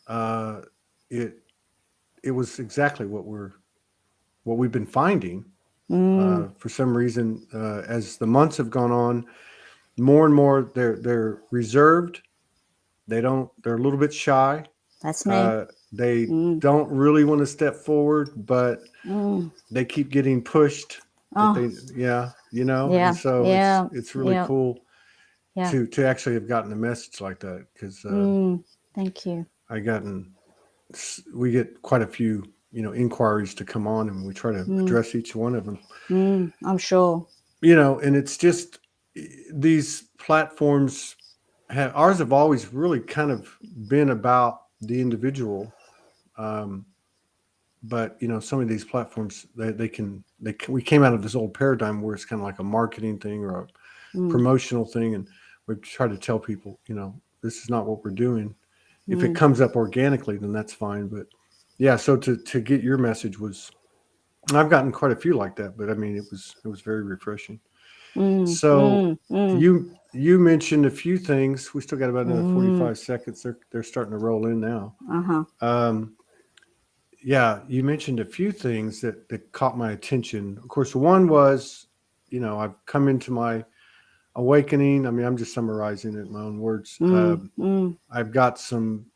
uh, it it was exactly what we've been finding. Mm. For some reason, as the months have gone on, more and more they're reserved. They're a little bit shy. That's me. They Mm. don't really want to step forward, but Mm. they keep getting pushed. That Oh, they yeah, you know, and yeah, so yeah, it's really yeah, cool yeah. to actually have gotten a message like that because Mm. Thank you. I gotten we get quite a few inquiries to come on and we try to Mm. address each one of them. I'm sure. And it's just these platforms ours have always really kind of been about the individual. um, but some of these platforms we came out of this old paradigm where it's kind of like a marketing thing or a Mm. promotional thing, and we try to tell people this is not what we're doing. If it Mm. comes up organically, then that's fine. But yeah, so to get your message was, I've gotten quite a few like that, but I mean it was very refreshing. Mm. So Mm. Mm. you mentioned a few things. We still got about another Mm. 45 seconds. They're starting to roll in now. Uh-huh. Um, yeah, you mentioned a few things that caught my attention. Of course, one was, I've come into my awakening. I mean, I'm just summarizing it in my own words. Mm. Mm. I've got some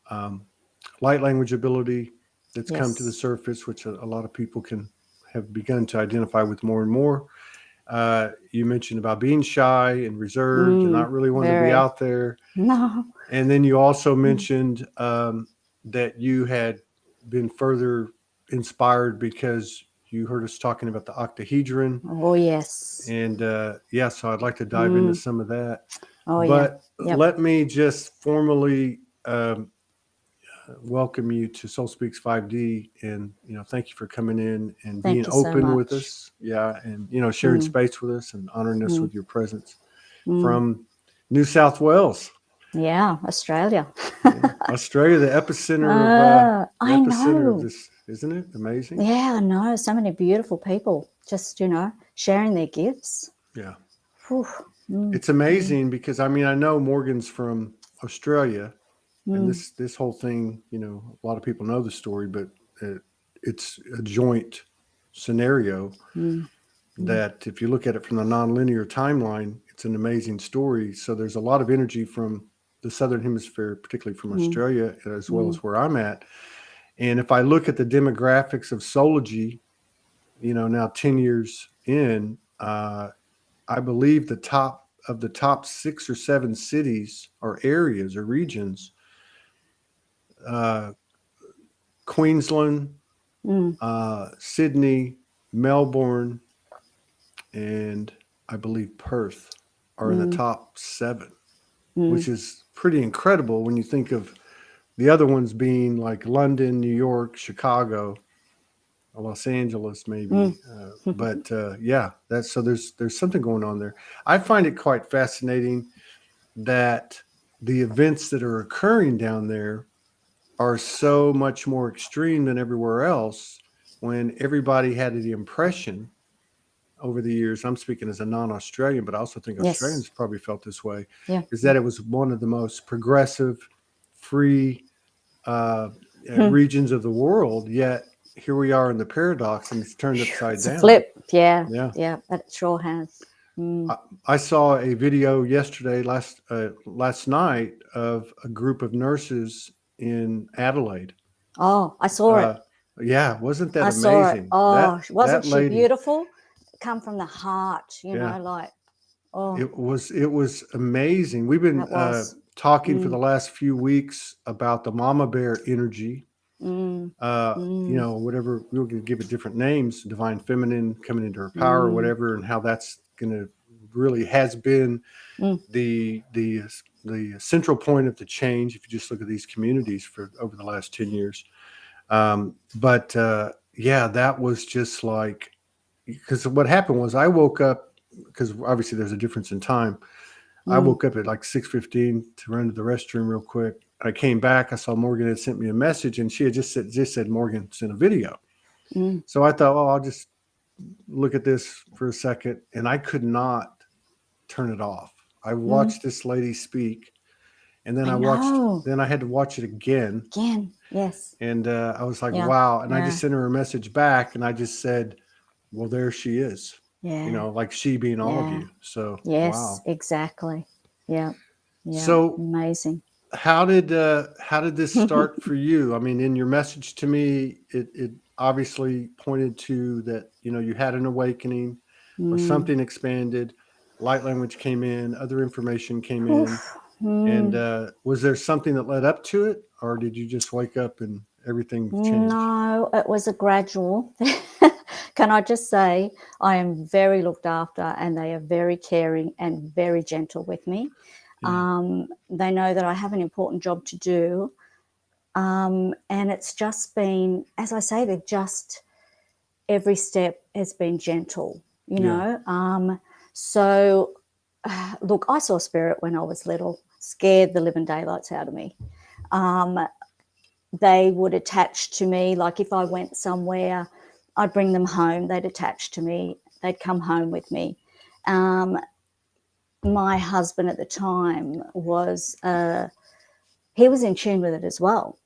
light language ability that's come to the Yes. surface, which a lot of people can have begun to identify with more and more. You mentioned about being shy and reserved and Mm. not really wanting to be Very. out there. No. And then you also Mm. mentioned that you had been further inspired because you heard us talking about the octahedron. Oh, yes. And yeah, so I'd like to dive into Mm. some of that. Oh, yeah. But Yep. let me just formally welcome you to Soul Speaks 5D, and thank you for coming in and being Thank you so open with much. us. Yeah, and sharing Mm. space with us and honoring us Mm. with your presence Mm. from New South Wales. Yeah, Australia. Yeah, Australia, the I epicenter of know. this, isn't it? Amazing. Yeah, I know. So many beautiful people just, sharing their gifts. Yeah, Whew. Mm. it's Mm. amazing because I mean I know Morgan's from Australia, and Mm. this whole thing, a lot of people know the story, but uh, it's a joint scenario Mm. Mm. that if you look at it from the nonlinear timeline, it's an amazing story. So there's a lot of energy from the southern hemisphere, particularly from Mm. Australia, as well as Mm. where I'm at. And if I look at the demographics of Soulogy, now 10 years in, I believe the top 6 or 7 cities or areas or regions, uh, Queensland, Mm. Sydney, Melbourne, and I believe Perth are in the Mm. top 7, Mm. which is pretty incredible when you think of the other ones being like London, New York, Chicago, Los Angeles, maybe. Mm. But yeah, that's so there's something going on there. I find it quite fascinating that the events that are occurring down there are so much more extreme than everywhere else. When everybody had the impression over the years, I'm speaking as a non-Australian, but I also think Yes. Australians probably felt this way, Yeah. is that it was one of the most progressive, free uh, Mm. regions of the world. Yet here we are in the paradox, and it's turned upside It's a down. flip. Yeah. Yeah. Yeah. That sure has. Mm. I, I saw a video yesterday, last night, of a group of nurses in Adelaide. Oh, I saw it. Uh, yeah, wasn't that I saw it. amazing? Oh, That wasn't that she lady, beautiful? Come from the heart, yeah, like, oh, it was amazing. We've been that was. talking for Mm. the last few weeks about the mama bear energy. Mm. Mm. Whatever we're going to give it different names, divine feminine coming into her power or Mm. whatever, and how that's going to really has been Mm. the the the central point of the change. If you just look at these communities for over the last 10 years, but yeah, that was just like, because what happened was I woke up, because obviously there's a difference in time. I Mm. woke up at like 6:15 to run to the restroom real quick. I came back. I saw Morgan had sent me a message, and she had just said Morgan sent a video. Mm. So I thought, oh, I'll just look at this for a second, and I could not turn it off. I Mm. watched this lady speak, and then I know. I had to watch it again, Again. Yes. And I was like, Yeah. wow. And I Yeah. just sent her a message back and I just said, well, there she is, Yeah. like she being all of Yeah. you. So, Yes, wow. exactly. Yeah. Yeah. So Amazing. how did this start for you? I mean, in your message to me, it obviously pointed to that, you had an awakening or Mm. something expanded, light language came in, other information came in. Oof. And Mm. was there something that led up to it, or did you just wake up and everything changed? No, it was a gradual. Can I just say, I am very looked after and they are very caring and very gentle with me. Yeah. They know that I have an important job to do. And it's just been, as I say, they've just, every step has been gentle, Yeah. So, look, I saw spirit when I was little, scared the living daylights out of me. They would attach to me. Like if I went somewhere, I'd bring them home. They'd attach to me. They'd come home with me. My husband at the time he was in tune with it as well.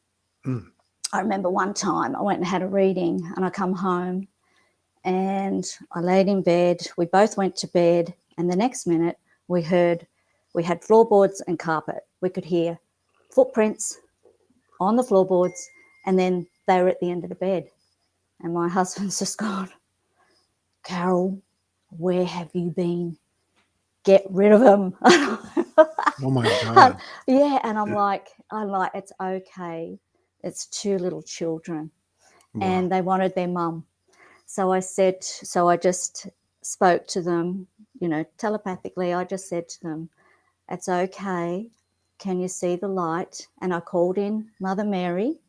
Mm. I remember one time I went and had a reading and I come home and I laid in bed. We both went to bed and the next minute we had floorboards and carpet. We could hear footprints on the floorboards and then they were at the end of the bed. And my husband's just gone, Carol, where have you been? Get rid of him. Oh my God. Yeah, and I'm like, it's okay. It's two little children, Wow. and they wanted their mum. So I just spoke to them, telepathically. I just said to them, it's okay. Can you see the light? And I called in Mother Mary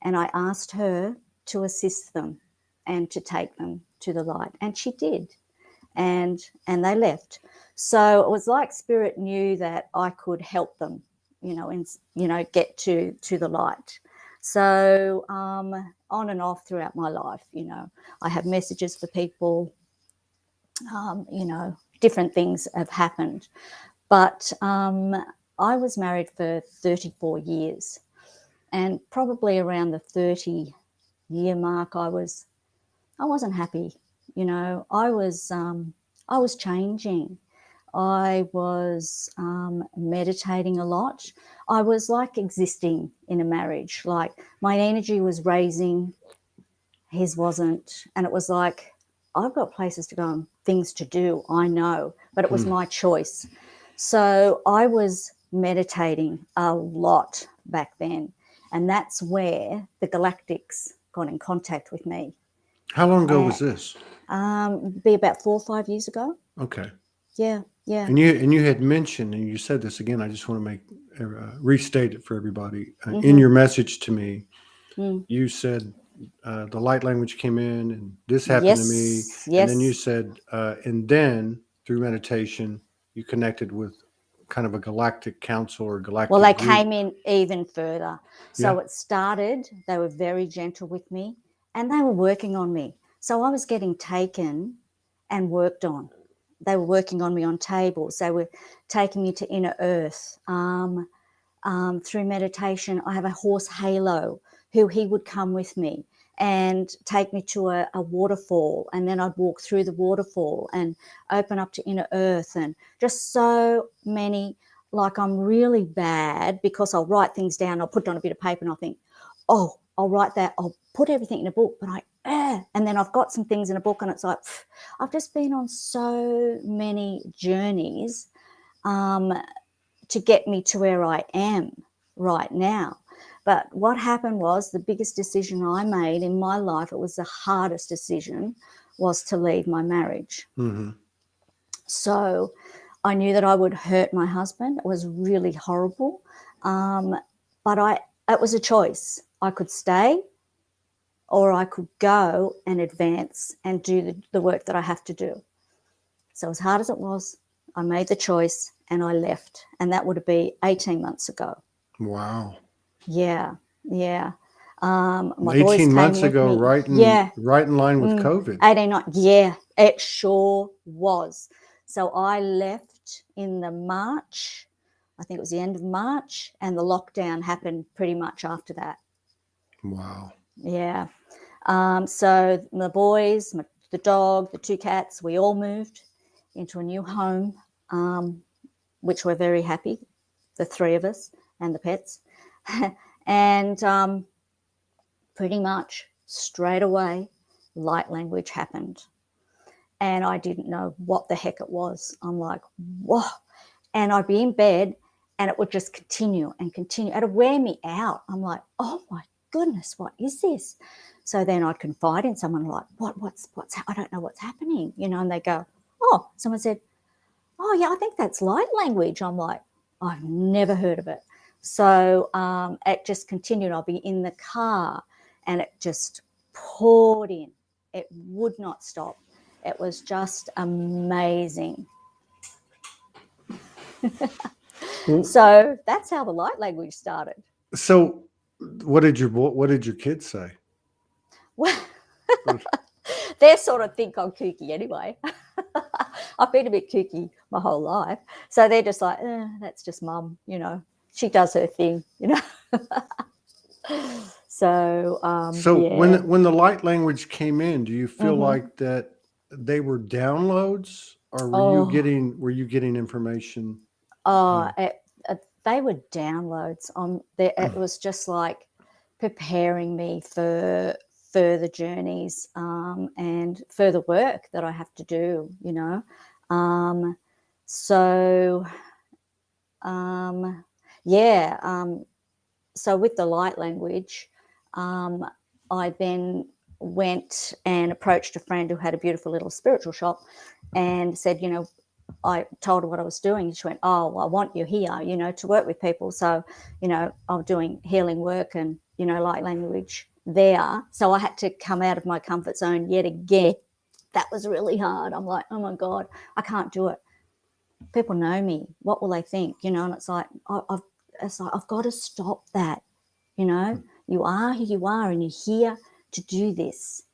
and I asked her to assist them and to take them to the light. And she did. And they left. So it was like spirit knew that I could help them, get to the light. So on and off throughout my life, I have messages for people. Different things have happened, but I was married for 34 years, and probably around the 30-year mark, I wasn't happy. I was changing. I was meditating a lot. I was like existing in a marriage. Like my energy was raising, his wasn't, and it was like I've got places to go and things to do. I know, but it was Mm. my choice. So I was meditating a lot back then, and that's where the Galactics got in contact with me. How long ago was this? Be about 4 or 5 years ago. Okay. Yeah, yeah. And you had mentioned, and you said this again. I just want to restate it for everybody. In Mm-hmm. your message to me, Mm. you said the light language came in, and this happened to me, Yes, and then you yes. said, and then through meditation, you connected with kind of a galactic council or Well, galactic they group. came in even further. Yeah. So it started, they were very gentle with me and they were working on me. So I was getting taken and worked on. They were working on me on tables. They were taking me to inner earth. Through meditation, I have a horse Halo who he would come with me and take me to a waterfall, and then I'd walk through the waterfall and open up to inner earth, and just so many. Like I'm really bad because I'll write things down, I'll put it on a bit of paper and I'll think, oh, I'll write that, I'll put everything in a book, but and then I've got some things in a book and it's like, I've just been on so many journeys to get me to where I am right now. But what happened was the biggest decision I made in my life, it was the hardest decision, was to leave my marriage. Mm-hmm. So I knew that I would hurt my husband. It was really horrible. But it was a choice. I could stay or I could go and advance and do the work that I have to do. So as hard as it was, I made the choice and I left. And that would be 18 months ago. Wow. Yeah, yeah. My boys 18 came months with ago, me. right in Yeah, right in line with COVID. 18, yeah, it sure was. So I left in the March, I think it was the end of March, and the lockdown happened pretty much after that. Wow. Yeah. So the boys, the dog, the 2 cats, we all moved into a new home, which we're very happy, the 3 of us and the pets. And pretty much straight away, light language happened. And I didn't know what the heck it was. I'm like, whoa. And I'd be in bed and it would just continue and continue. It'd wear me out. I'm like, oh my goodness, what is this? So then I'd confide in someone like, what's I don't know what's happening, and they go, oh, someone said, oh yeah, I think that's light language. I'm like, I've never heard of it. So it just continued. I'll be in the car and it just poured in. It would not stop. It was just amazing. So that's how the light language started. So what did your kids say? Well, they sort of think I'm kooky anyway. I've been a bit kooky my whole life. So they're just like, that's just mum, she does her thing, So, yeah. When the light language came in, do you feel Mm-hmm. like that they were downloads, or were you getting information? They were downloads. It was just like preparing me for further journeys and further work that I have to do, So, yeah. So with the light language, I then went and approached a friend who had a beautiful little spiritual shop and said, I told her what I was doing. She went, oh, well, I want you here, to work with people. So, I'm doing healing work and, light language there. So I had to come out of my comfort zone yet again. That was really hard. I'm like, oh my God, I can't do it. People know me. What will they think? And it's like, I've got to stop that. You are who you are and you're here to do this,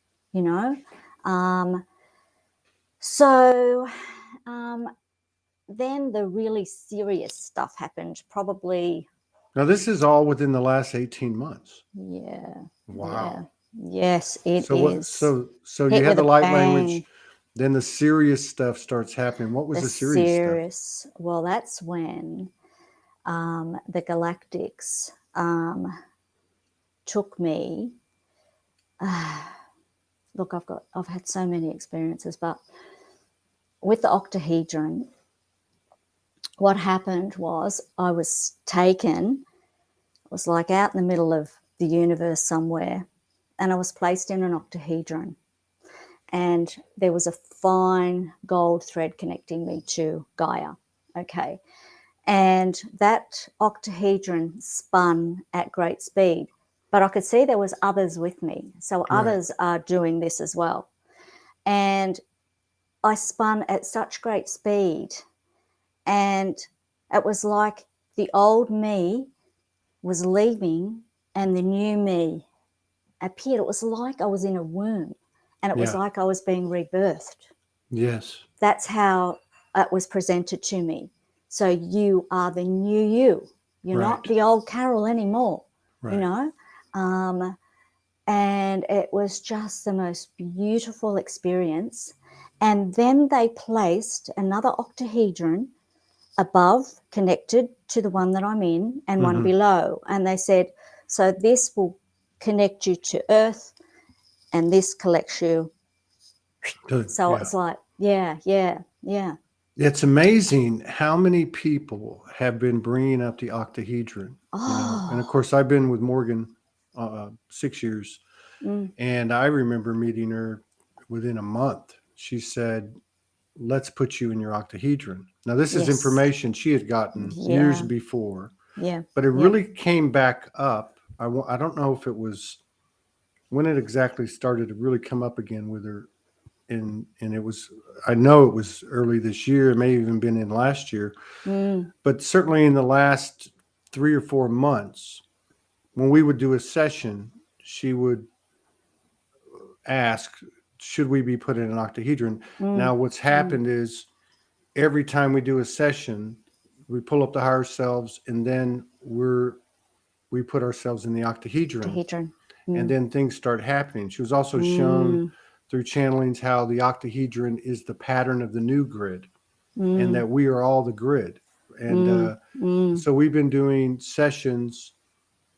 So then the really serious stuff happened probably. Now, this is all within the last 18 months. Yeah. Wow. Yeah. Yes, it is. So Hit you had with the a light bang. language, then the serious stuff starts happening. What was the serious stuff? Well, that's when the Galactics took me. Look, I've had so many experiences, but with the octahedron, what happened was I was taken. It was like out in the middle of the universe somewhere, and I was placed in an octahedron. And there was a fine gold thread connecting me to Gaia. Okay. And that octahedron spun at great speed, but I could see there was others with me. So others are doing this as well. And I spun at such great speed, and it was like the old me was leaving and the new me appeared. It was like I was in a womb, and it was like I was being rebirthed. Yes. That's how it was presented to me. So you are the new you. You're not the old Carol anymore, and it was just the most beautiful experience. And then they placed another octahedron above, connected to the one that I'm in, and one below. And they said, so this will connect you to Earth, and this collects you. So it's like, yeah. It's amazing how many people have been bringing up the octahedron. And of course, I've been with Morgan 6 years, and I remember meeting her within a month. She said, let's put you in your octahedron. Now, this is information she had gotten years before, but it really came back up. I don't know if it was when it exactly started to really come up again with her. And it was, I know it was early this year. It may have even been in last year, but certainly in the last 3 or 4 months, when we would do a session, she would ask, should we be put in an octahedron? Now, what's happened is every time we do a session, we pull up the higher selves, and then we put ourselves in the octahedron. and then things start happening. She was also shown mm, through channelings how the octahedron is the pattern of the new grid, and mm, that we are all the grid. And mm, mm, so we've been doing sessions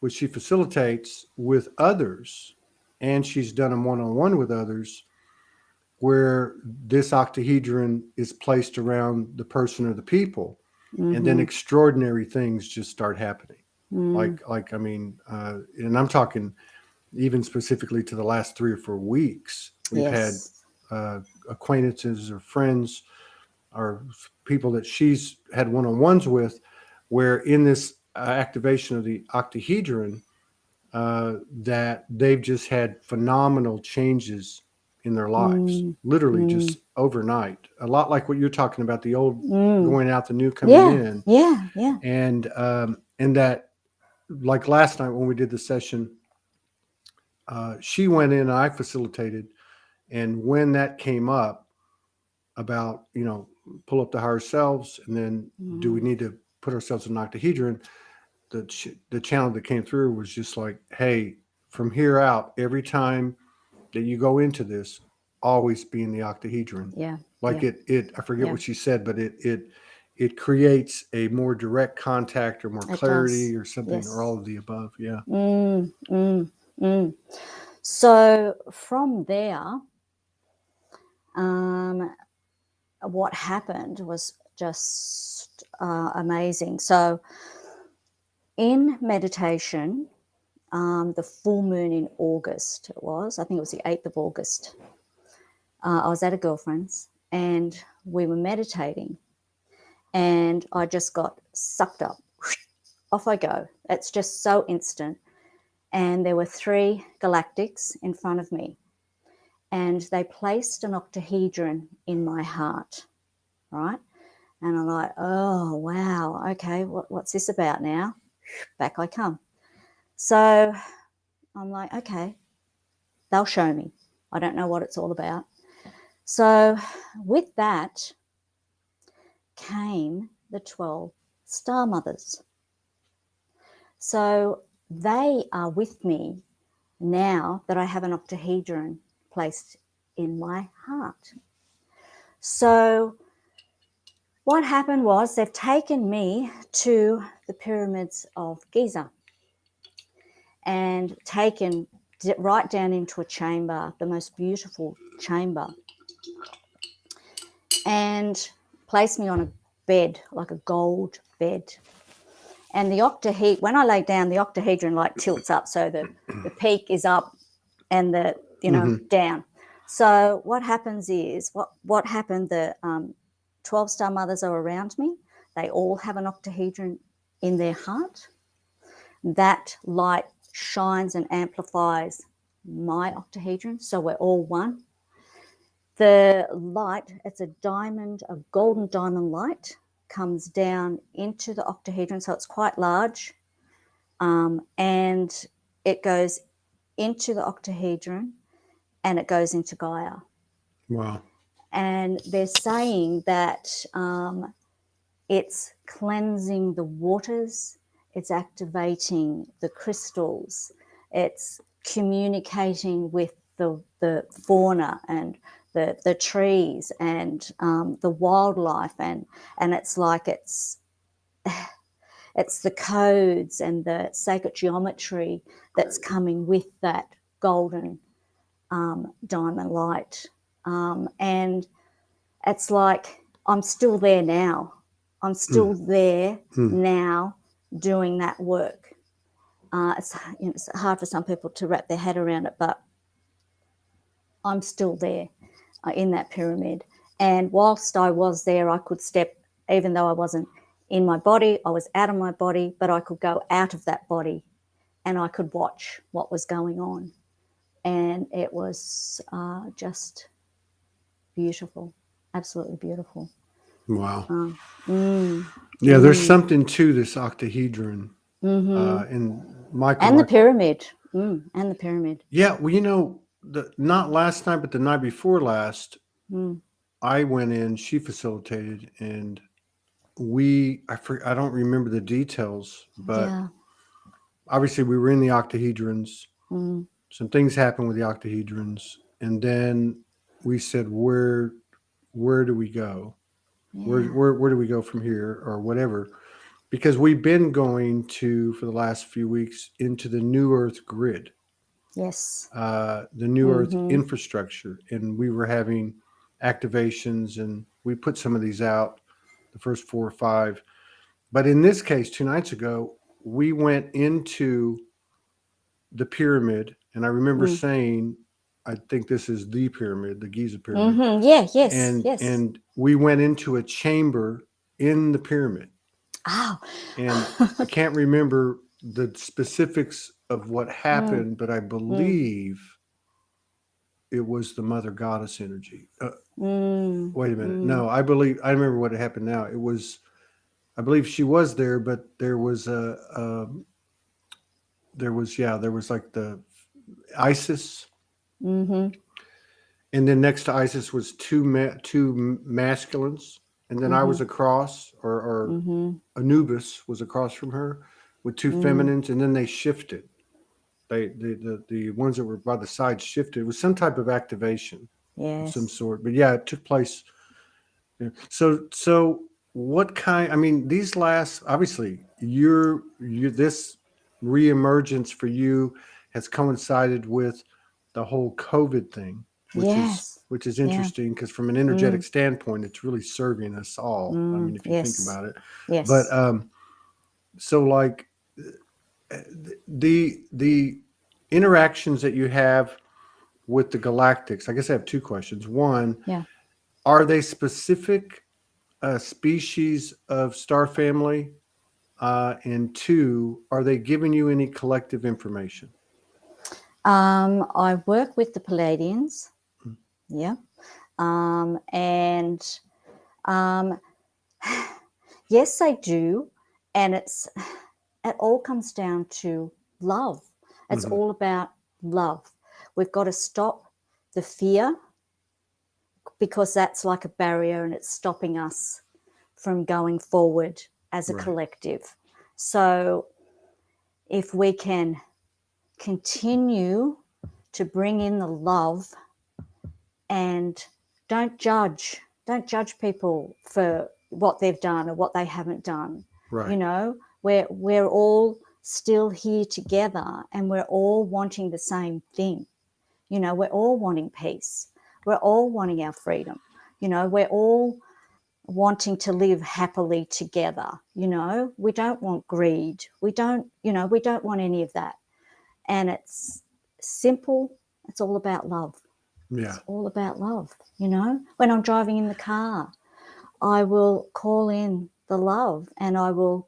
which she facilitates with others, and she's done them one-on-one with others, where this octahedron is placed around the person or the people, and then mhm, extraordinary things just start happening. mm. Like I mean, and I'm talking even specifically to the last 3 or 4 weeks. We've had Yes. acquaintances or friends or people that she's had one-on-ones with, where in this activation of the octahedron, that they've just had phenomenal changes in their lives, Mm, literally mm, just overnight. A lot like what you're talking about, the old mm. going out, the new coming Yeah, in, yeah, yeah. and that, like last night when we did the session, she went in, I facilitated, and when that came up about, pull up to higher selves, and then do we Mm, need to put ourselves in octahedron, the channel that came through was just like, hey, from here out, every time that you go into this, always be in the octahedron. yeah, Like yeah, I forget yeah. what she said, but it creates a more direct contact or more It clarity does. or something, or all Yes. of the above. Yeah. Mm, mm, mm. So from there, um, what happened was just amazing. So in meditation, the full moon in August, I think it was the 8th of August, I was at a girlfriend's and we were meditating, and I just got sucked up. Off I go. It's just so instant. And there were 3 galactics in front of me, and they placed an octahedron in my heart, right? And I'm like, oh, wow, okay, what's this about now? Back I come. So I'm like, okay, they'll show me. I don't know what it's all about. So with that came the 12 star mothers. So they are with me now that I have an octahedron placed in my heart. So what happened was they've taken me to the pyramids of Giza and taken right down into a chamber, the most beautiful chamber, and placed me on a bed, like a gold bed. And the octahedron, when I lay down, the octahedron like tilts up, so the peak is up and the down. So what happens is what happened? The 12 star mothers are around me. They all have an octahedron in their heart. That light shines and amplifies my octahedron, so we're all one. The light, it's a golden diamond light, comes down into the octahedron, so it's quite large, and it goes into the octahedron and it goes into Gaia. Wow. And they're saying that it's cleansing the waters, it's activating the crystals, it's communicating with the fauna and the trees and the wildlife, and it's like it's the codes and the sacred geometry that's coming with that golden diamond light. And it's like I'm still there now. I'm still there now doing that work. It's hard for some people to wrap their head around it, but I'm still there in that pyramid. And whilst I was there, I could step, even though I wasn't in my body, I was out of my body, but I could go out of that body and I could watch what was going on. And it was just beautiful, absolutely beautiful. Wow. Mm, Yeah, there's something to this octahedron. mm-hmm. And Michael, And the like, pyramid. And the pyramid. yeah, well, not last night, but the night before last, Mm, I went in, she facilitated, and I don't remember the details, but yeah. obviously we were in the octahedrons, Mm, some things happened with the octahedrons, and then we said, where do we go? Yeah. Where do we go from here, or whatever? Because we've been going to, for the last few weeks, into the New Earth grid, Yes. the New Earth Mm-hmm. infrastructure, and we were having activations, and we put some of these out, the first 4 or 5. But in this case, 2 nights ago, we went into the pyramid, and I remember Mm. saying, I think this is the pyramid, the Giza pyramid, Mm-hmm. Yeah. Yes. and Yes. and we went into a chamber in the pyramid, Oh. and I can't remember the specifics of what Mm. happened, but I Mm. believe it was the Mother Goddess energy. Mm. Wait a minute, Mm. no, I remember what had happened now. It was, I believe she was there, but there was there was like the Isis, Mm-hmm. and then next to Isis was two masculines, and then I Mm-hmm. was across, or Mm-hmm. Anubis was across from her with two Mm. feminines, and then they shifted. The ones that were by the side shifted. It was some type of activation of some Yes. sort. But yeah, it took place there. So what kind? I mean, these last, obviously, you this reemergence for you has coincided with the whole COVID thing, Yes. which is Yeah. interesting, because from an energetic Mm. standpoint, it's really serving us all. I Mm. mean, if you think Yes. about it. But Yes. so, like, the interactions that you have with the galactics, I guess I have two questions. One, Yeah. are they specific species of star family? And two, are they giving you any collective information? I work with the Palladians. Yeah. And um, yes, they do. And it all comes down to love. It's Mm-hmm. all about love. We've got to stop the fear, because that's like a barrier and it's stopping us from going forward as a Right. collective. So if we can continue to bring in the love, and don't judge people for what they've done or what they haven't done. Right. You know, we're all still here together, and we're all wanting the same thing. You know, we're all wanting peace. We're all wanting our freedom. You know, we're all wanting to live happily together. You know, we don't want greed. We don't, we don't want any of that. And it's simple. It's all about love. Yeah. It's all about love. You know, when I'm driving in the car, I will call in the love, and I will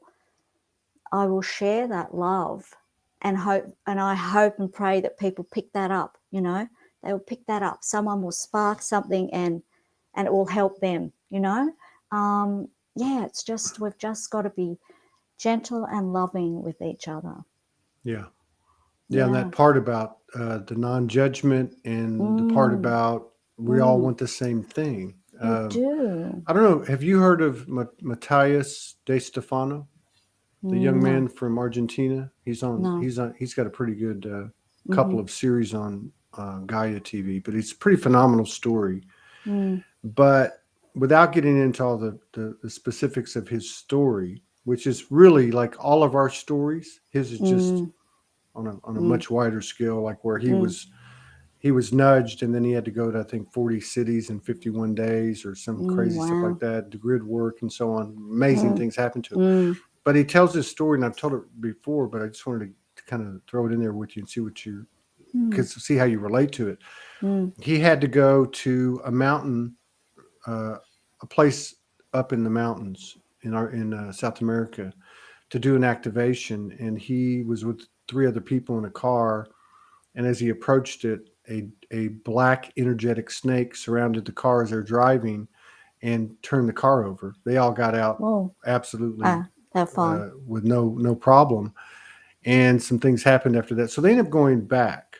share that love, and I hope and pray that people pick that up. You know, they will pick that up. Someone will spark something, and it will help them. You know, yeah, it's just, we've just got to be gentle and loving with each other. Yeah. Yeah. And Yeah. that part about the non-judgment, and the part Mm, about we all mm, want the same thing. we do. I don't know. Have you heard of Matthias De Stefano, the young No, man from Argentina? no. He's got a pretty good Mm-hmm. couple of series on Gaia TV, but it's a pretty phenomenal story. Mm, But without getting into all the specifics of his story, which is really like all of our stories, his is just mm, on a mm, much wider scale, like where mm, he was nudged, and then he had to go to, I think, 40 cities in 51 days or some crazy stuff like wow. that, the grid work and so on. Amazing Mm, things happened to him. mm, But he tells this story, and I've told it before, but I just wanted to kind of throw it in there with you and see what you, mm, because see how you relate to it. mm, He had to go to a mountain, a place up in the mountains in South America, to do an activation, and he was with 3 other people in a car. And as he approached it, a black energetic snake surrounded the car as they're driving, and turned the car over. They all got out whoa. absolutely They're fine. with no problem. And some things happened after that. So they ended up going back.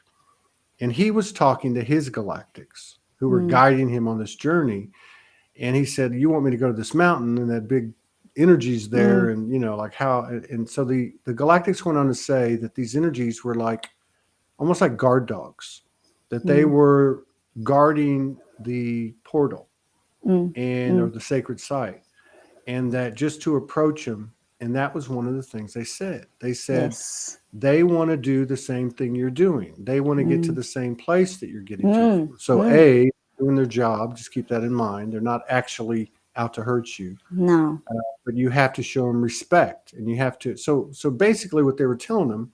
And he was talking to his galactics who were Mm, guiding him on this journey. And he said, "You want me to go to this mountain, and that big energy's there, mm, and like how?" And so the galactics went on to say that these energies were like almost like guard dogs, that they mm, were guarding the portal mm, and or mm. the sacred site, and that just to approach them. And that was one of the things they said. They said Yes. they want to do the same thing you're doing. They want to get to Mm, the same place that you're getting to. mm, So, mm. A, doing their job, just keep that in mind. They're not actually out to hurt you, No. but you have to show them respect, and you have to. So basically, what they were telling him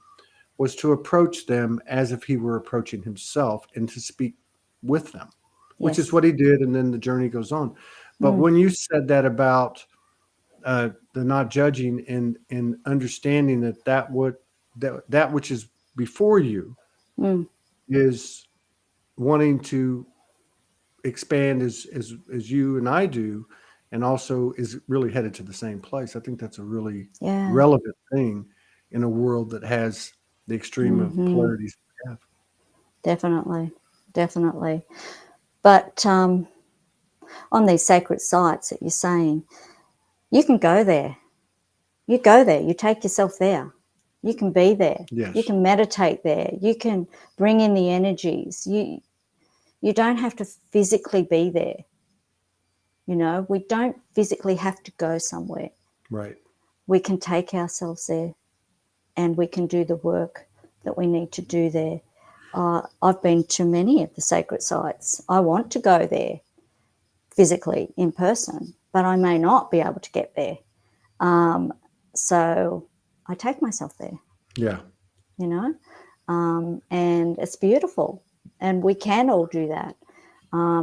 was to approach them as if he were approaching himself and to speak with them, which is Yes. what he did. And then the journey goes on. But Mm, when you said that about the not judging and understanding that which is before you mm. is wanting to expand as you and I do, and also is really headed to the same place. I think that's a really Yeah. relevant thing in a world that has the extreme of Hmm. polarities we have. Definitely. Definitely. But on these sacred sites that you're saying, you can go there. You go there. You take yourself there. You can be there. You Yes. can meditate there. You can bring in the energies. You don't have to physically be there. We don't physically have to go somewhere. Right. We can take ourselves there and we can do the work that we need to do there. I've been to many of the sacred sites. I want to go there physically in person, but I may not be able to get there. So I take myself there, Yeah. you know, and it's beautiful. And we can all do that.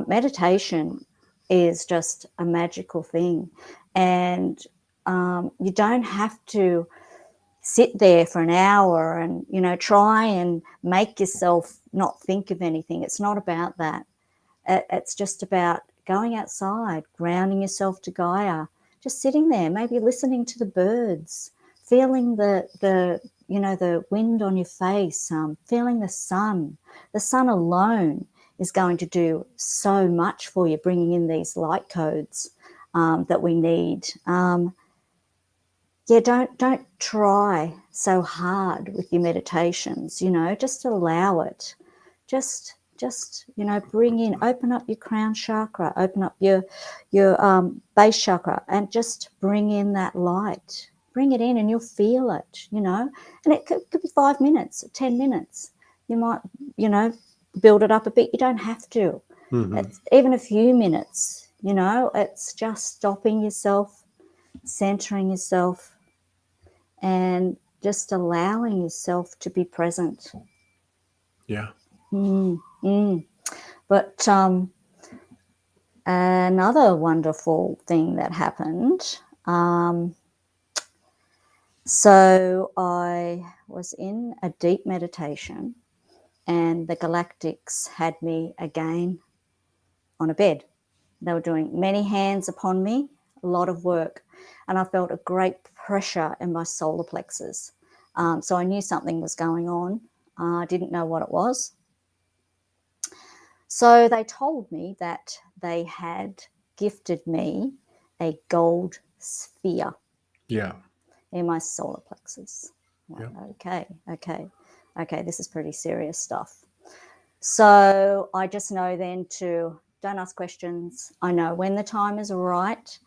Meditation is just a magical thing. And you don't have to sit there for an hour and, try and make yourself not think of anything. It's not about that. It's just about going outside, grounding yourself to Gaia, just sitting there, maybe listening to the birds, feeling the wind on your face, feeling the sun. The sun alone is going to do so much for you, bringing in these light codes that we need. Don't try so hard with your meditations. Just allow it. Just bring in, open up your crown chakra, open up your base chakra, and just bring in that light. Bring it in, and you'll feel it. And it could be 5 minutes, 10 minutes. You might build it up a bit. You don't have to. Hmm. It's even a few minutes. It's just stopping yourself, centering yourself, and just allowing yourself to be present. Yeah. Mm, mm. But another wonderful thing that happened. So I was in a deep meditation, and the Galactics had me again on a bed. They were doing many hands upon me, a lot of work, and I felt a great pressure in my solar plexus. So I knew something was going on. I didn't know what it was. So they told me that they had gifted me a gold sphere Yeah. in my solar plexus. Like, Yeah. okay, this is pretty serious stuff. So I just know then to don't ask questions. I know when the time is right.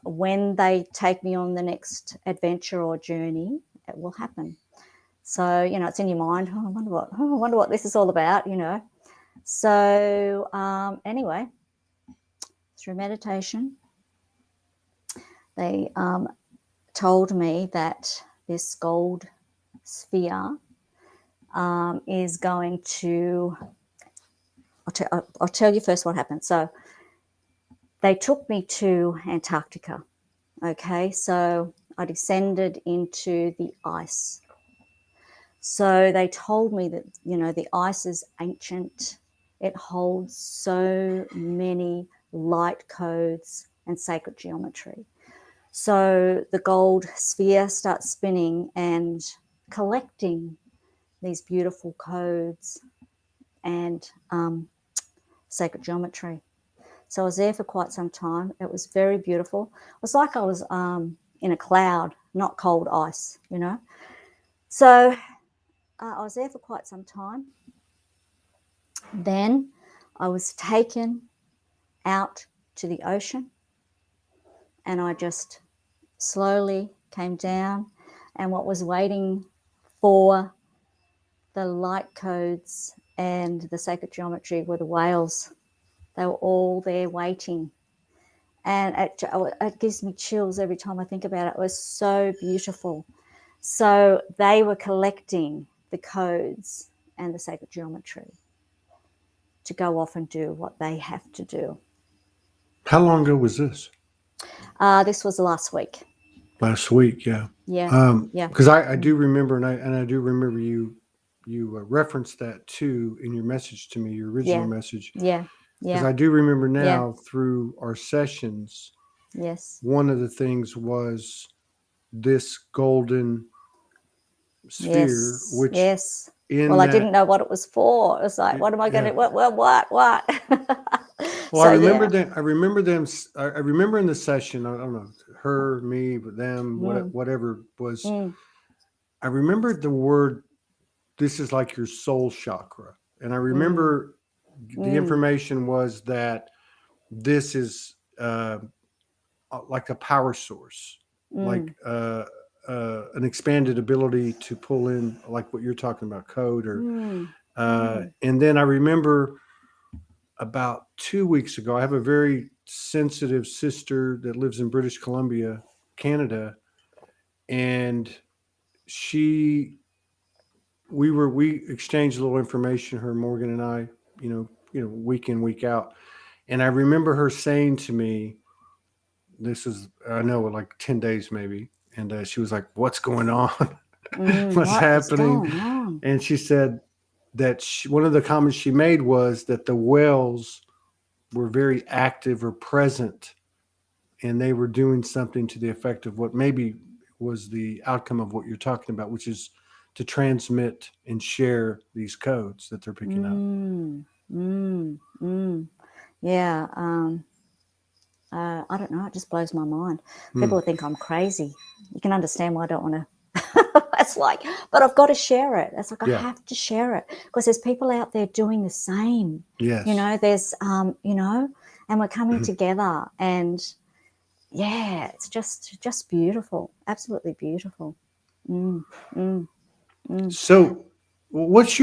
When they take me on the next adventure or journey, it will happen. So it's in your mind. I wonder what this is all about. So anyway, through meditation, they told me that this gold sphere is going to. I'll tell you first what happened. So they took me to Antarctica. Okay, so I descended into the ice. So they told me that, the ice is ancient. It holds so many light codes and sacred geometry. So the gold sphere starts spinning and collecting these beautiful codes and sacred geometry. So I was there for quite some time. It was very beautiful. It was like I was in a cloud, not cold ice. So I was there for quite some time. Then I was taken out to the ocean, and I just slowly came down, and what was waiting for the light codes and the sacred geometry were the whales. They were all there waiting. And it gives me chills every time I think about it. It was so beautiful. So they were collecting the codes and the sacred geometry to go off and do what they have to do. How long ago was this? This was last week. Last week, yeah. Yeah, yeah. Because I do remember, and I do remember you referenced that too in your message to me, your original message. Yeah, Because yeah. I do remember now through our sessions, Yes. one of the things was this golden sphere, which yes. in Well, that, I didn't know what it was for. It was like, what am I going to? What? Well, So, I remember them. I remember them. I remember in the session. I don't know her, me, them, whatever was. I remember the word. This is like your soul chakra, and I remember the information was that this is like a power source, like an expanded ability to pull in, like what you're talking about, code or. And then I remember about 2 weeks ago, I have a very sensitive sister that lives in British Columbia, Canada, and we exchanged a little information, her, Morgan and I, week in, week out. And I remember her saying to me, this is, I know, like 10 days maybe. And she was like, what's going on? What's happening? Going on? And she said that one of the comments she made was that the whales were very active or present, and they were doing something to the effect of what maybe was the outcome of what you're talking about, which is to transmit and share these codes that they're picking up. Yeah. I don't know. It just blows my mind. People would think I'm crazy. You can understand why I don't want to. It's like, but I've got to share it. It's like I have to share it because there's people out there doing the same. Yes. There's and we're coming together, and it's just beautiful, absolutely beautiful. So, what's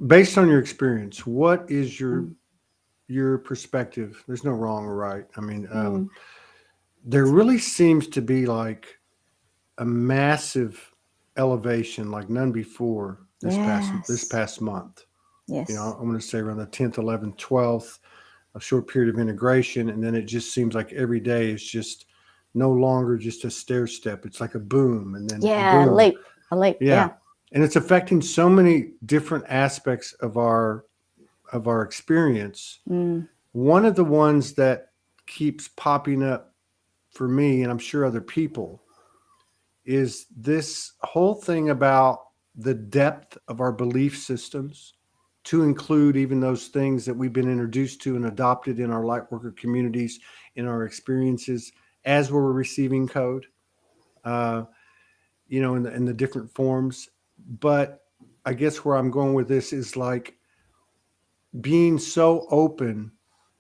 based on your experience? What is your perspective? There's no wrong or right. I mean, there really seems to be like a massive elevation like none before this past month. Yes. I'm going to say around the 10th, 11th, 12th, a short period of integration. And then it just seems like every day is just no longer just a stair step. It's like a boom. And then a leap. Yeah. And it's affecting so many different aspects of our experience. One of the ones that keeps popping up for me, and I'm sure other people, is this whole thing about the depth of our belief systems, to include even those things that we've been introduced to and adopted in our lightworker communities, in our experiences as we're receiving code, in the different forms. But I guess where I'm going with this is like being so open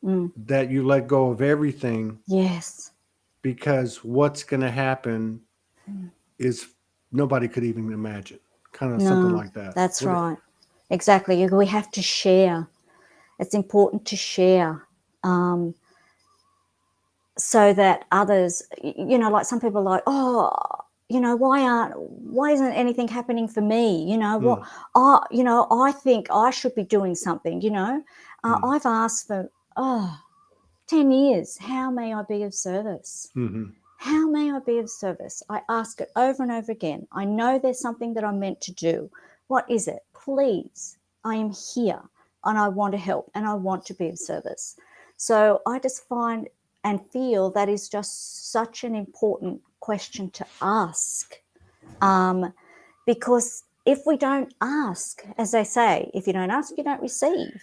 that you let go of everything. Yes. Because what's going to happen is nobody could even imagine. Kind of something like that. That's right. Exactly. We have to share. It's important to share so that others, like some people are like, oh, why isn't anything happening for me? I think I should be doing something, I've asked for, 10 years, how may I be of service? How may I be of service? I ask it over and over again. I know there's something that I'm meant to do. What is it? Please, I am here and I want to help and I want to be of service. So I just find and feel that is just such an important question to ask, because if we don't ask, as they say, if you don't ask, you don't receive,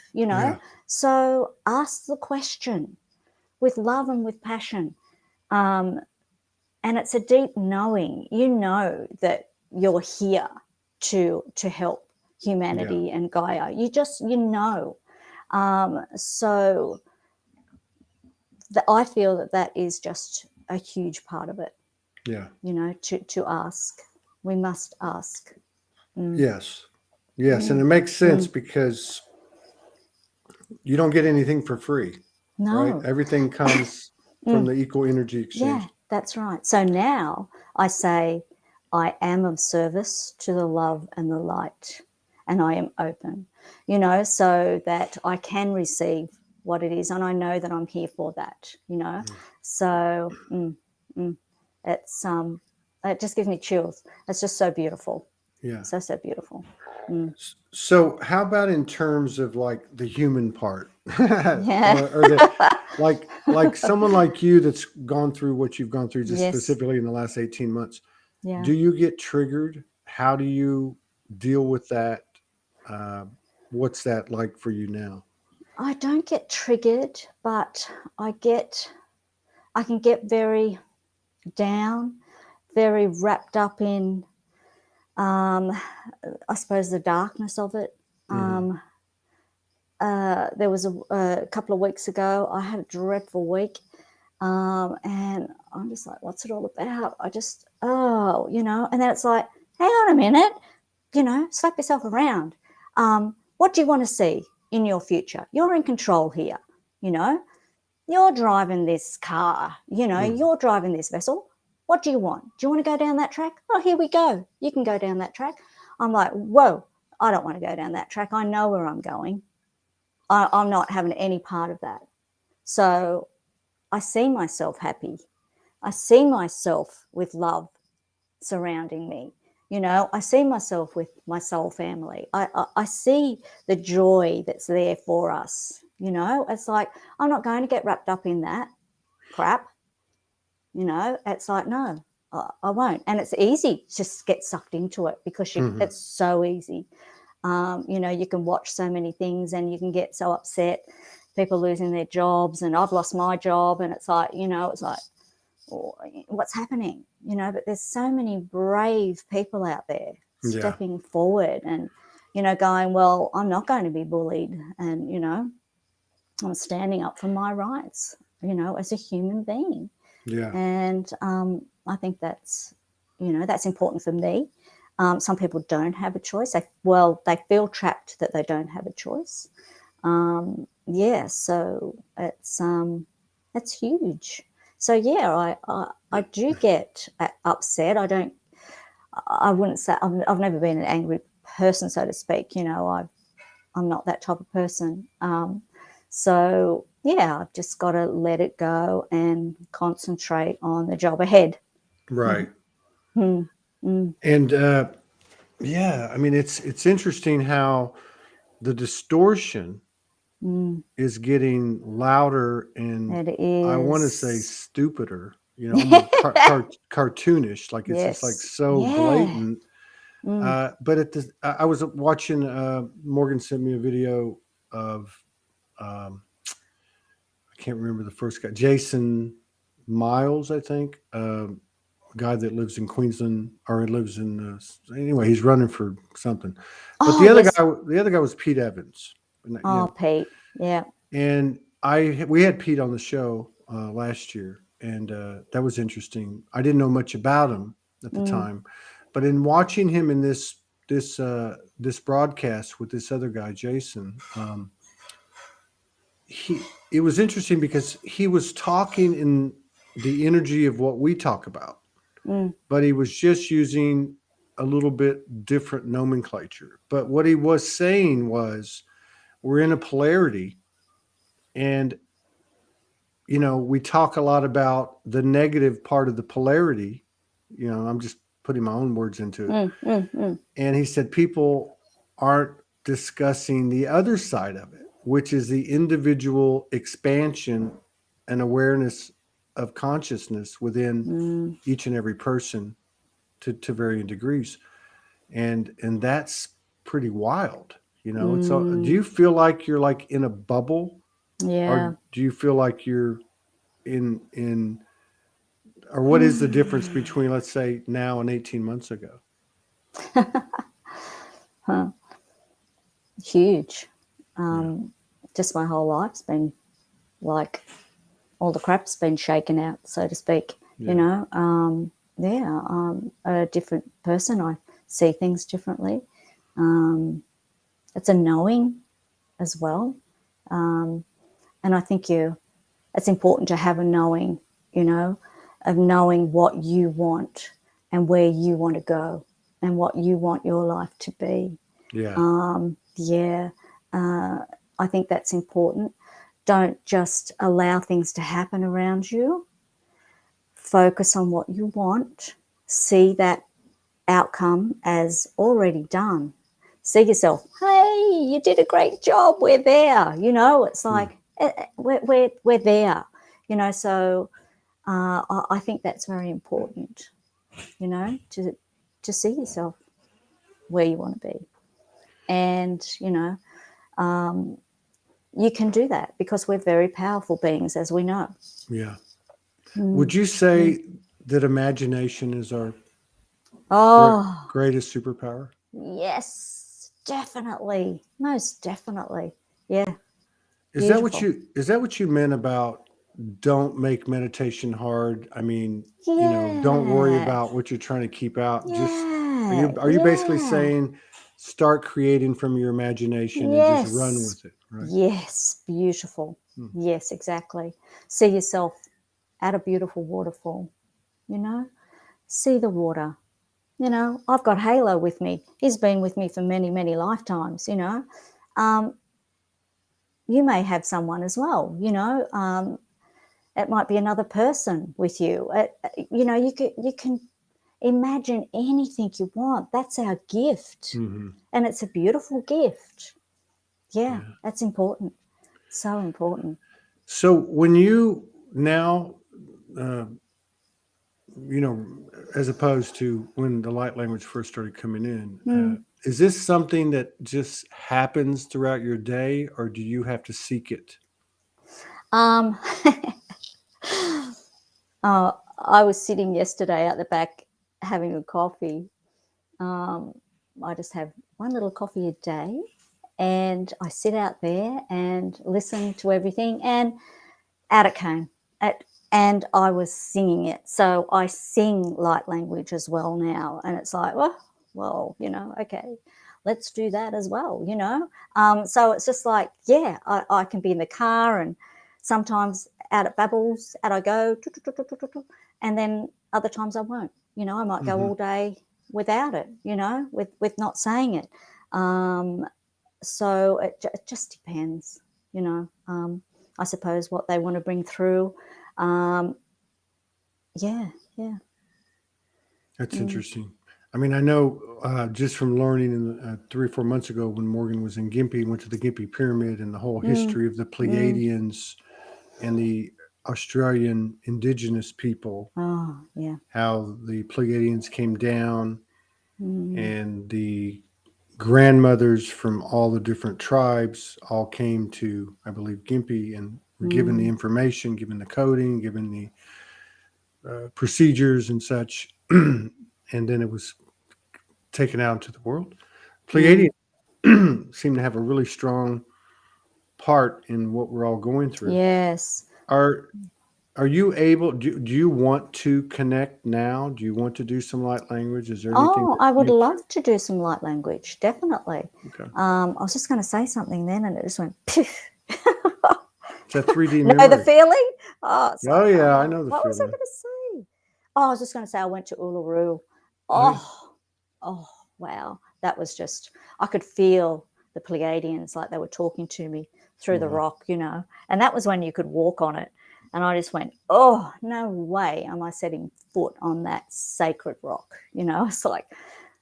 So ask the question with love and with passion. And it's a deep knowing, that you're here to help humanity and Gaia. You know. So I feel that is just a huge part of it. Yeah. You know, to ask. We must ask. Yes. Yes. And it makes sense because you don't get anything for free, right? No. Everything comes from the equal energy exchange. Yeah, that's right. So now I say, I am of service to the love and the light, and I am open, you know, so that I can receive what it is. And I know that I'm here for that, you know. So it's, it just gives me chills. It's just so beautiful. Yeah. So beautiful. So how about in terms of like the human part Yeah. or the, like someone like you that's gone through what you've gone through just Yes. specifically in the last 18 months, Yeah. do you get triggered? How do you deal with that? What's that like for you now? I don't get triggered, but I can get very down, very wrapped up in, I suppose, the darkness of it. There was a couple of weeks ago, I had a dreadful week, and I'm just like, what's it all about? You know, and then it's like, hang on a minute, you know, slap yourself around. What do you want to see in your future? You're in control here, you know. You're driving this car, you know, you're driving this vessel. What do you want? Do you want to go down that track? Oh, here we go. You can go down that track. I'm like, whoa, I don't want to go down that track. I know where I'm going. I'm not having any part of that. So I see myself happy. I see myself with love surrounding me. You know, I see myself with my soul family. I see the joy that's there for us. You know, it's like, I'm not going to get wrapped up in that crap. You know, it's like, no, I won't. And it's easy to just get sucked into it because it's so easy. You know, you can watch so many things and you can get so upset, people losing their jobs, and I've lost my job, and it's like, you know, it's like, what's happening, you know. But there's so many brave people out there stepping forward and, you know, going, well, I'm not going to be bullied, and, you know, I'm standing up for my rights, you know, as a human being. And I think that's, you know, that's important for me. Some people don't have a choice. They feel trapped that they don't have a choice. So it's huge. So yeah, I do get upset. I wouldn't say I've never been an angry person, so to speak. You know, I'm not that type of person. So yeah, I've just got to let it go and concentrate on the job ahead. Right. And yeah, I mean, it's interesting how the distortion is getting louder and It I want to say is. stupider, you know, almost cartoonish. Like it's just like Yes. so Yeah. blatant. But I was watching, Morgan sent me a video of, I can't remember the first guy, Jason Miles, I think, guy that lives in Queensland or he lives in, anyway, he's running for something. But Oh yes. the other guy was Pete Evans, and, you Oh, know, Pete. Yeah. and we had Pete on the show last year, and that was interesting. I didn't know much about him at the time, but in watching him in this broadcast with this other guy, Jason, it was interesting because he was talking in the energy of what we talk about, but he was just using a little bit different nomenclature. But what he was saying was, we're in a polarity, and you know, we talk a lot about the negative part of the polarity. You know, I'm just putting my own words into it. And he said people aren't discussing the other side of it, which is the individual expansion and awareness of consciousness within each and every person to varying degrees. And that's pretty wild. You know, it's do you feel like you're like in a bubble, Yeah. or do you feel like you're in or what is the difference between, let's say, now and 18 months ago? huge. Just my whole life's been like all the crap's been shaken out, so to speak. Yeah. You know, I'm a different person. I see things differently. It's a knowing as well, and I think it's important to have a knowing, you know, of knowing what you want and where you want to go and what you want your life to be. Yeah. I think that's important. Don't just allow things to happen around you. Focus on what you want. See that outcome as already done. See yourself, hey, you did a great job. We're there. You know, it's like we're there. You know, so I think that's very important. You know, to see yourself where you want to be, and you know, you can do that because we're very powerful beings, as we know. Yeah. Would you say that imagination is our Oh, greatest superpower? yes, definitely. Most definitely. Yeah, Is that what beautiful. you meant about don't make meditation hard? I mean, don't worry Yeah, about what you're trying to keep out. Just yeah, are you basically yeah. saying start creating from your imagination and just run Yes, with it, right? yes, beautiful. Hmm. Yes, exactly. See yourself at a beautiful waterfall, you know, see the water. You know, I've got Halo with me. He's been with me for many, many lifetimes, you know. Um, you may have someone as well, you know. It might be another person with you. You know, you can imagine anything you want. That's our gift. Mm-hmm. And it's a beautiful gift. Yeah, Yeah. that's important. So important. So when you now, uh, as opposed to when the light language first started coming in, Mm. is this something that just happens throughout your day, or do you have to seek it? Um, I was sitting yesterday out the back having a coffee. I just have one little coffee a day, and I sit out there and listen to everything, and out it came. And I was singing it. So I sing light language as well now. And it's like, well, you know, okay, let's do that as well, you know. So it's just like, yeah, I can be in the car and sometimes out it babbles, out I go, and then other times I won't. You know, I might go Mm-hmm. all day without it, you know, with not saying it. So it just depends, you know. I suppose what they want to bring through. Um, yeah, yeah. That's Mm, interesting. I mean, I know just from learning 3 or 4 months ago when Morgan was in Gympie, went to the Gympie Pyramid and the whole mm, history of the mm. Pleiadians and the Australian indigenous people, Oh, yeah. how the Pleiadians came down Mm, and the grandmothers from all the different tribes all came to, I believe, Gympie and were given the mm, information, given the coding, given the procedures and such. And then it was taken out into the world. mm. Pleiadians seem to have a really strong part in what we're all going through. Yes. Are are you able? Do you want to connect now? Do you want to do some light language? Is there anything Oh, that I would makes love to do some light language, definitely. you okay? I was just going to say something then and it just went, piff. It's that 3D Know the memory. feeling? Oh, it's Oh like, yeah, I oh, know the what was I feeling. going to say? Oh, I was just going to say I went to Uluru. Oh yeah. Oh, oh, wow. That was just, I could feel the Pleiadians like they were talking to me through the Wow. rock, you know, and that was when you could walk on it. And I just went, oh, no way am I setting foot on that sacred rock, you know. It's like,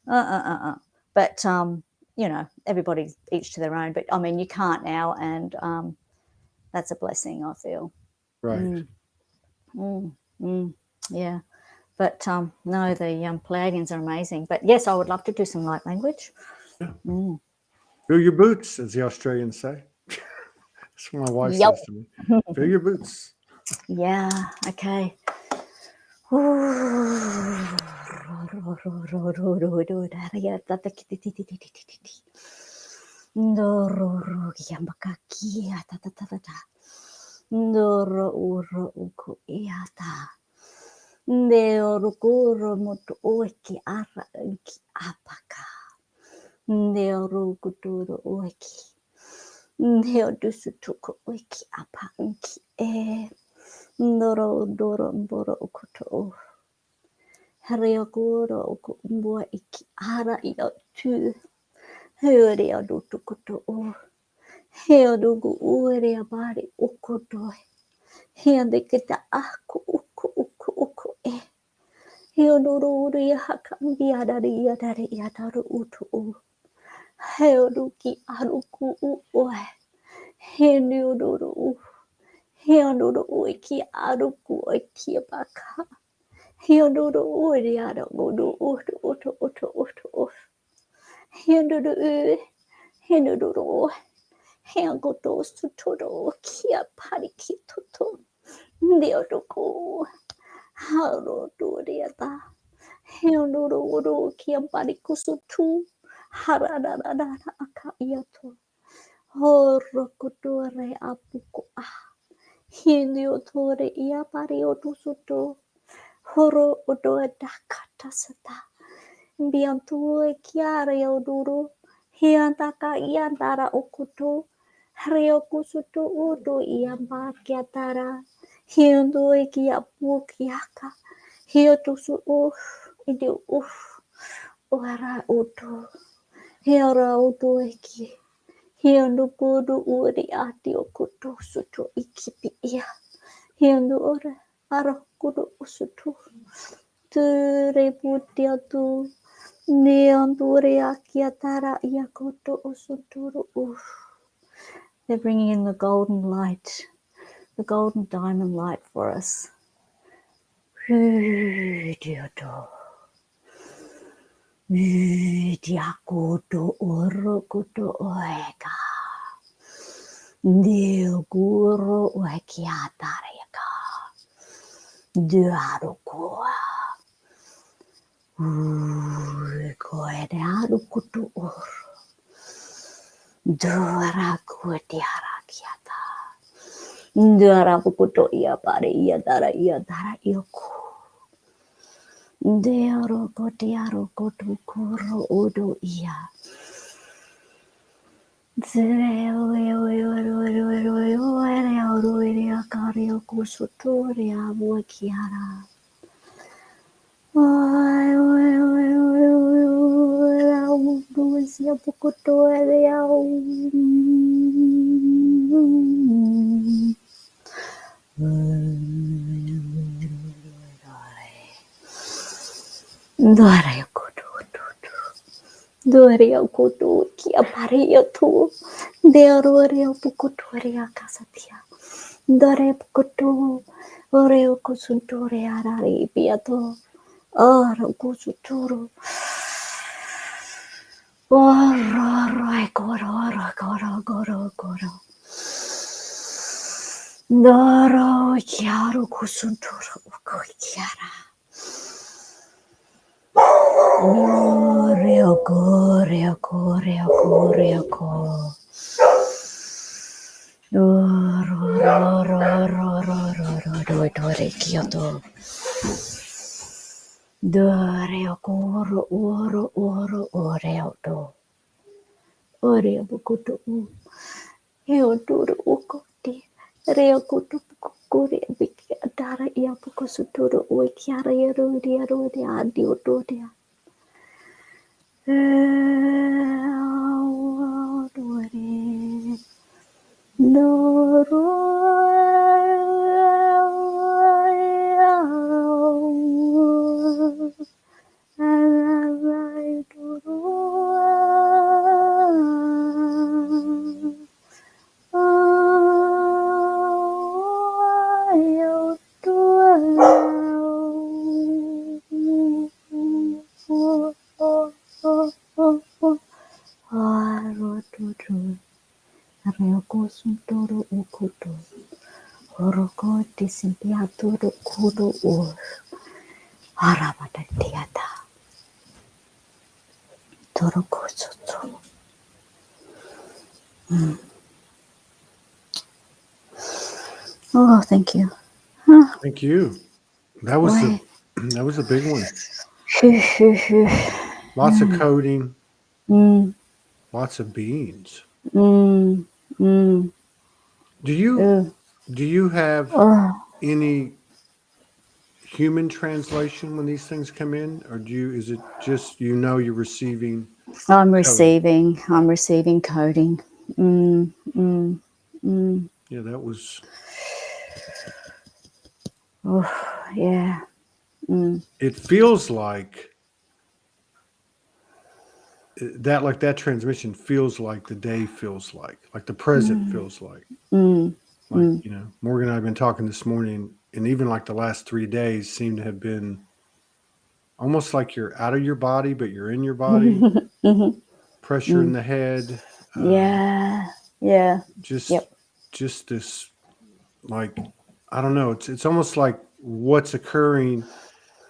But, you know, everybody's each to their own. But I mean, you can't now. And that's a blessing, I feel. Right. Mm, mm, mm, yeah. But no, the Pleiadians are amazing. But yes, I would love to do some light language. Yeah. Mm. Fill your boots, as the Australians say. That's what my wife Yep. says to me. Fill your boots. Yeah. Okay. Ndororo yambakaki ta. Ndoro uro uku iata. Ndeorukuro moto oeki ara ki apaka. Ndeorukuturo oeki. Ndeodusutuku oeki apa nki e. Ndoro mboro ukuto. Hariokuro uku mbua iki ara iotu. Heoria dutukuto o. Heodugu ueria bari ukuto. Heodekita aku uku e. Heodoro uria hakambi yadari utu o. Heoduki aruku uoe. Heodoro u. Heodoro uiki aruku oiki baka. Heodoro uria godu utu. Heodoro u. Heodoro. Heogoto sutoro kia pariki toto. Deodoko. Haro duriata. Heodoro uro kia pariku sutu. Harada akaiato. Horokotore apuko ah. Heliotore ia pariotu suto. Horo odoa dakata sata. Biantue chiare odoro. Hiantaka iantara okuto. Harioku suto udo iamba kiatara. Hiandue kia pukiaka. Hiotusu idi Ora udo. Hiara udo eki. Hiandu kudu uri ati okuto suto ikipi ia. Hiandu ora ara kudu usutu. Ture putia tu. Neandure akiatara iakoto usuturu. They're bringing in the golden light, the golden diamond light for us. Diodo. Diakoto orokoto oeka. Dioguro oekiatareka. Diarokoa. Koede arukutu or. Dora kuetiara kiata. Dora pukuto ia pare ia dara ioku. Deoro kotiaro kotu koro odo ia. Kario kusutoria bukiara. Siya pukuto ya. Dora kutu kia paria tu. Deoria pukutoria kasatia. Dore pukutu. Oreo kusuntoria rari piato. Ora kusuturu. Goro. Doro chiaro kusunturo uko chiara. Dore kyoto. Dore okoro oro oreoto. Ore bukutu. Heodoro ukoti. Reo kutu kukuri biki adara ia puko suturo ue kiara rodi adi ododia. Suntoro ukuto, oroko disimpiatoro kudo or, arabata tiata, toroko soto, Oh, thank you. Thank you. That was a Boy. that was a big one. Phew, phew, phew. Lots of coding, Mm, lots of beans. mm, mm. Do you Ugh. do you have Oh, any human translation when these things come in, or is it just you're receiving coding? I'm receiving coding. Mm, mm, mm. Yeah, that was Oh, yeah. Mm, it feels like that transmission feels like the day feels like the present mm, feels mm, like mm. Morgan and I have been talking this morning, and even like the last 3 days seem to have been almost like you're out of your body, but you're in your body. Mhm, Pressure in mm. the head, Yeah. Yeah. just Yep. just this, like, I don't know. It's almost like what's occurring.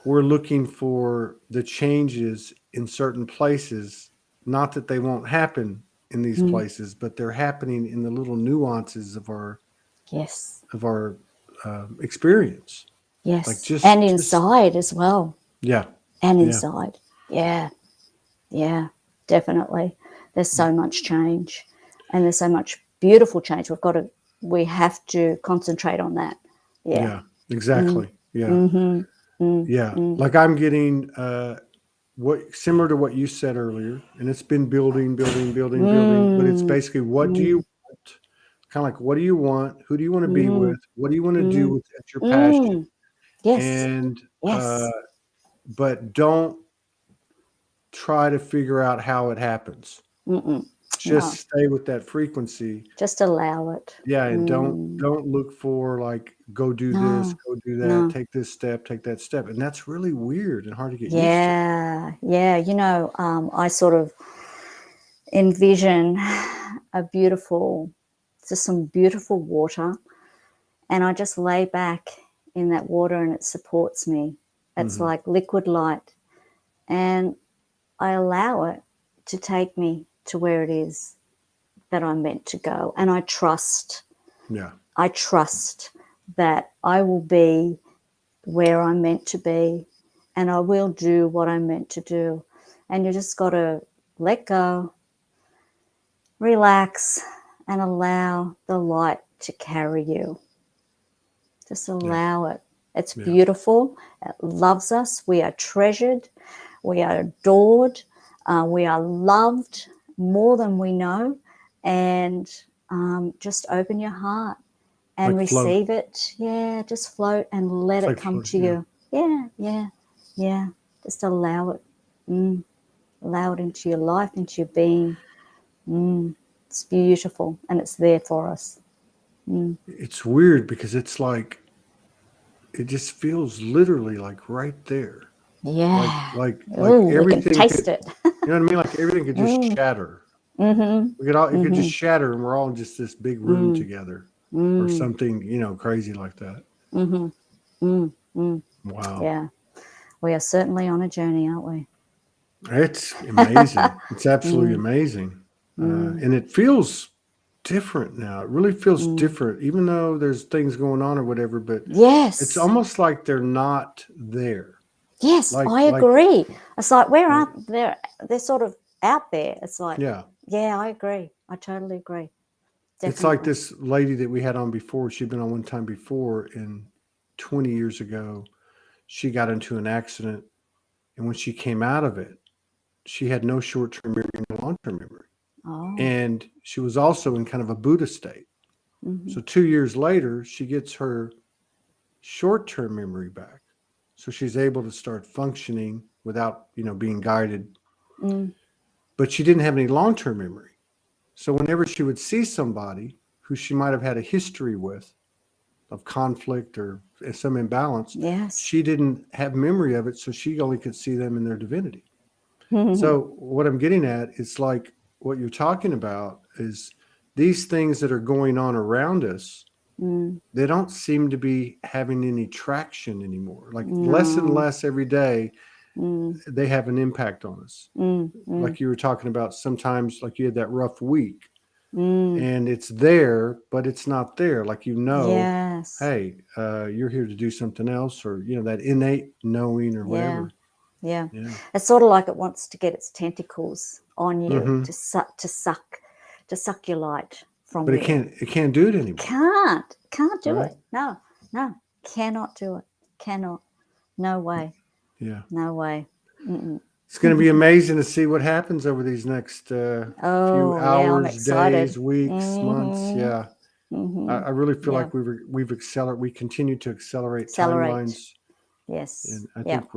We're looking for the changes in certain places. Not that they won't happen in these Mm. places, but they're happening in the little nuances Yes. of our experience. Like Yes. And just inside as well. yeah, And yeah, inside. Yeah. Yeah. Definitely. There's so much change, and there's so much beautiful change. We have to concentrate on that. Yeah. yeah, Mm, exactly. Yeah, mm, yeah. mm, Like I'm getting what similar to what you said earlier, and it's been building, building, building, building. But it's mm, basically, what do you mm, want? Kind of like, what do you want? Who do you want to be mm, with? What do you want to do mm, with that's your passion? mm. Yes. And Yes. but don't try to figure out how it happens. Mm-mm. Just No. stay with that frequency. Just allow it. Yeah, and don't Mm. don't look for like go do this, No. go do that, No. take this step, take that step, and that's really weird and hard to get used to. Yeah. Yeah. I sort of envision just some beautiful water, and I just lay back in that water and it supports me. It's Hmm. like liquid light, and I allow it to take me to where it is that I'm meant to go. And Yeah, I trust that I will be where I'm meant to be, and I will do what I'm meant to do. And you just got to let go, relax, and allow the light to carry you. Just yeah, allow it. It's yeah. beautiful. It loves us. We are treasured. We are adored. We are loved more than we know. And just open your heart and Like float. receive it. Yeah, just float and let It's it like come float. to Yeah. you. Yeah, yeah, yeah. Just allow it. Mm, allow it into your life, into your being. Mm, it's beautiful, and it's there for us. Mm. It's weird because it's like it just feels literally like right there. Like Yeah. like like Oh, we can everything taste could, it. you know what I mean? Like everything could just Mm, shatter. mm-hmm, It could just mm-hmm, shatter, and we're all in just this big room mm, together, or mm, something, crazy like that. mm-hmm, mm, mm. Wow. Yeah, we are certainly on a journey, aren't we? It's amazing. It's absolutely Mm, amazing. mm, And it feels different now. It really feels mm. different, even though there's things going on or whatever, but it's Yes, almost like they're not there. yes, Like, I like, agree. It's like where like, aren't they're sort of out there. It's like, yeah. yeah, I agree. I totally agree. It's like Definitely. this lady that we had on before. She'd been on one time before, and 20 years ago, she got into an accident. And when she came out of it, she had no short term memory, no long term memory. Oh, And she was also in kind of a Buddha state. mm-hmm, So 2 years later, she gets her short term memory back. So she's able to start functioning without, being guided. mm, But she didn't have any long term memory. So whenever she would see somebody who she might have had a history with of conflict or some imbalance, yes. she didn't have memory of it. So she only could see them in their divinity. Mm, So what I'm getting at is like what you're talking about is these things that are going on around us, they don't seem to be having any traction anymore. Like less and no. less every day, Mm, they have an impact on us. mm, mm, Like you were talking about, sometimes like you had that rough week. and it's there, but it's not there. Like, Yes. hey, you're here to do something else, or that innate knowing or Yeah. whatever. Yeah. Yeah. It's sort of like it wants to get its tentacles on you Mm-hmm. to suck your light from But you. it can't do it anymore. Can't do Right? it. No, cannot do it. Cannot. No way. Yeah. No way. Mm-mm. It's going to be amazing to see what happens over these next few Oh, yeah, I'm hours, excited. days, weeks, months. Mhm. Yeah. Mhm. I really feel Yeah. like we continue to accelerate Accelerate. timelines, Yes. and I Yeah. think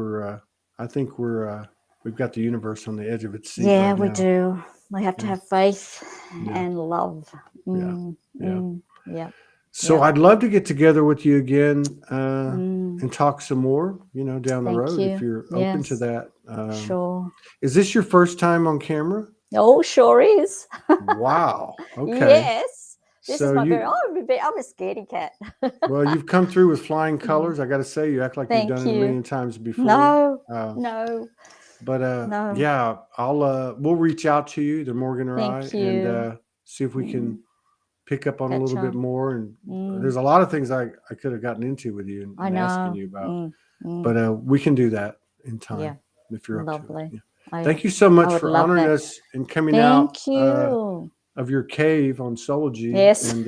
we've got the universe on the edge of its seat Yeah, right we now. do. We have to Yeah. have faith Yeah. and love. Yeah. Yeah. Yeah. So Yeah. I'd love to get together with you again Mm. and talk some more, down the Thank road if you. you're open to Yes. that. Sure. Is this your first time on camera? Oh, sure is. Wow. Okay. Yes. This is So my very. I'm a scaredy cat. well, you've come through with flying Mhm. colors. I got to say, you act like you've done Thank it a you. million times before. No. Uh, No. but No. yeah, we'll reach out to you, either Morgan or Thank I, you. and see if we can pick up on a Catch little bit up. more. And Mm. there's a lot of things I could have gotten into with you I and asking know. you about. Mm. But we can do that in time Yeah. if you're up to it. Lovely. Yeah. Thank you so much would for love honoring that. us and coming out Thank you. of your cave on Soulogy. Yes. And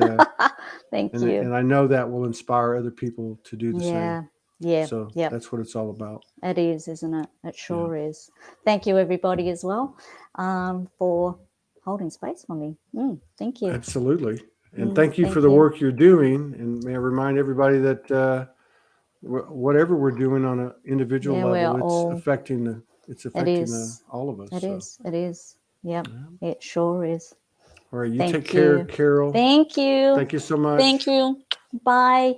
Thank and, you. and I know that will inspire other people to do the Yeah. same. Yeah. So Yeah. that's what it's all about. It is, isn't it? It sure is. Thank you, everybody, as well, for holding space for me. Thank you. Absolutely. And thank you thank for the you. work you're doing. And may I remind everybody that whatever we're doing on an individual Yeah, level, we're all. affecting It is. all of us. It So. is. It is. Yep. It sure is. All right. You Thank take care, you. Carol. Thank you. Thank you so much. Thank you. Bye.